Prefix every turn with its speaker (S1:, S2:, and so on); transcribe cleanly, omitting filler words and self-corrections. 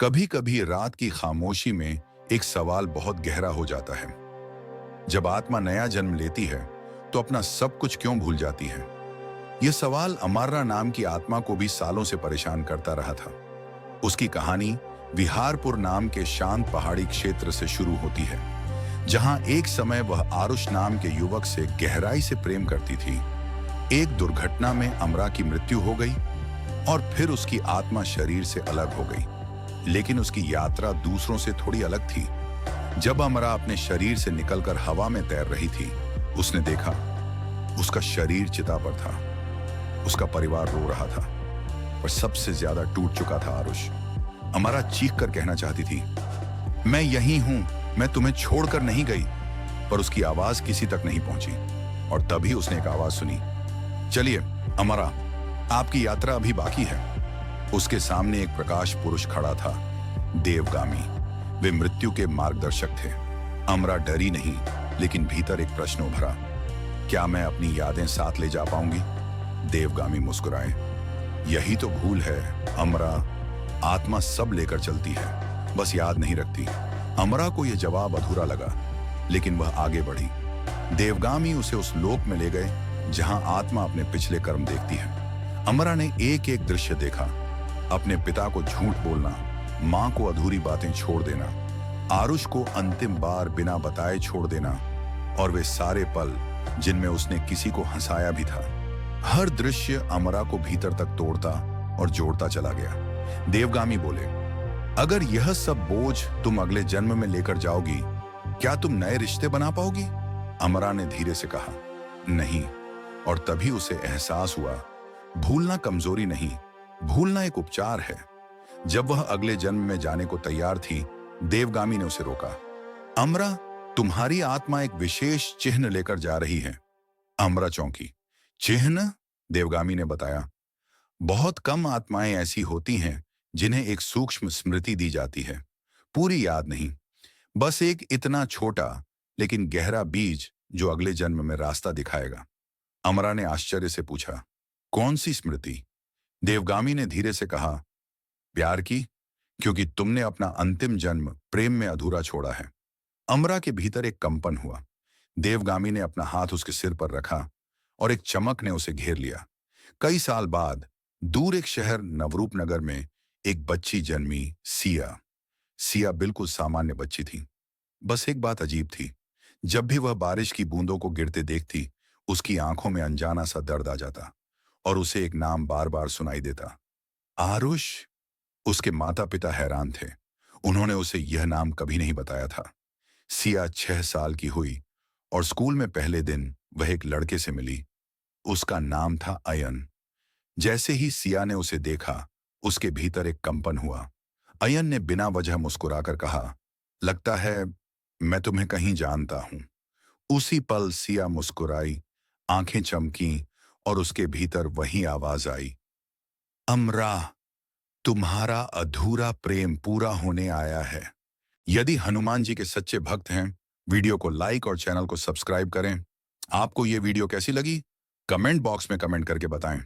S1: कभी कभी रात की खामोशी में एक सवाल बहुत गहरा हो जाता है। जब आत्मा नया जन्म लेती है तो अपना सब कुछ क्यों भूल जाती है? यह सवाल अमारा नाम की आत्मा को भी सालों से परेशान करता रहा था। उसकी कहानी विहारपुर नाम के शांत पहाड़ी क्षेत्र से शुरू होती है, जहां एक समय वह आरुष नाम के युवक से गहराई से प्रेम करती थी। एक दुर्घटना में अमरा की मृत्यु हो गई और फिर उसकी आत्मा शरीर से अलग हो गई। लेकिन उसकी यात्रा दूसरों से थोड़ी अलग थी। जब अमरा अपने शरीर से निकलकर हवा में तैर रही थी, उसने देखा उसका शरीर चिता पर था। उसका परिवार रो रहा था, पर सबसे ज्यादा टूट चुका था आरुष। अमरा चीख कर कहना चाहती थी, मैं यहीं हूं, मैं तुम्हें छोड़कर नहीं गई। पर उसकी आवाज किसी तक नहीं पहुंची। और तभी उसने एक आवाज सुनी, चलिए अमरा, आपकी यात्रा अभी बाकी है। उसके सामने एक प्रकाश पुरुष खड़ा था, देवगामी। वे मृत्यु के मार्गदर्शक थे। अमरा डरी नहीं, लेकिन भीतर एक प्रश्न उभरा, क्या मैं अपनी यादें साथ ले जा पाऊंगी? देवगामी मुस्कुराए, यही तो भूल है अमरा, आत्मा सब लेकर चलती है, बस याद नहीं रखती। अमरा को यह जवाब अधूरा लगा, लेकिन वह आगे बढ़ी। देवगामी उसे उस लोक में ले गए जहां आत्मा अपने पिछले कर्म देखती है। अमरा ने एक एक दृश्य देखा, अपने पिता को झूठ बोलना, मां को अधूरी बातें छोड़ देना, आरुष को अंतिम बार बिना बताए छोड़ देना, और वे सारे पल जिनमें उसने किसी को हंसाया भी था। हर दृश्य अमरा को भीतर तक तोड़ता और जोड़ता चला गया। देवगामी बोले, अगर यह सब बोझ तुम अगले जन्म में लेकर जाओगी, क्या तुम नए रिश्ते बना पाओगी? अमरा ने धीरे से कहा, नहीं। और तभी उसे एहसास हुआ, भूलना कमजोरी नहीं, भूलना एक उपचार है। जब वह अगले जन्म में जाने को तैयार थी, देवगामी ने उसे रोका। अमरा, तुम्हारी आत्मा एक विशेष चिन्ह लेकर जा रही है। अमरा चौंकी। चिन्ह? देवगामी ने बताया, बहुत कम आत्माएं ऐसी होती हैं जिन्हें एक सूक्ष्म स्मृति दी जाती है, पूरी याद नहीं, बस एक इतना छोटा लेकिन गहरा बीज जो अगले जन्म में रास्ता दिखाएगा। अमरा ने आश्चर्य से पूछा, कौन सी स्मृति? देवगामी ने धीरे से कहा, प्यार की, क्योंकि तुमने अपना अंतिम जन्म प्रेम में अधूरा छोड़ा है। अमरा के भीतर एक कंपन हुआ। देवगामी ने अपना हाथ उसके सिर पर रखा और एक चमक ने उसे घेर लिया। कई साल बाद दूर एक शहर नवरूपनगर में एक बच्ची जन्मी, सिया। सिया बिल्कुल सामान्य बच्ची थी। बस एक बात अजीब थी, जब भी वह बारिश की बूंदों को गिरते देखती, उसकी आंखों में अनजाना सा दर्द आ जाता और उसे एक नाम बार बार सुनाई देता, आरुष। उसके माता पिता हैरान थे, उन्होंने उसे यह नाम कभी नहीं बताया था। सिया 6 साल की हुई और स्कूल में पहले दिन वह एक लड़के से मिली। उसका नाम था अयन। जैसे ही सिया ने उसे देखा, उसके भीतर एक कंपन हुआ। अयन ने बिना वजह मुस्कुराकर कहा, लगता है मैं तुम्हें कहीं जानता हूं। उसी पल सिया मुस्कुराई, आंखें चमकी और उसके भीतर वही आवाज आई, अमरा, तुम्हारा अधूरा प्रेम पूरा होने आया है। यदि हनुमान जी के सच्चे भक्त हैं, वीडियो को लाइक और चैनल को सब्सक्राइब करें। आपको यह वीडियो कैसी लगी? कमेंट बॉक्स में कमेंट करके बताएं।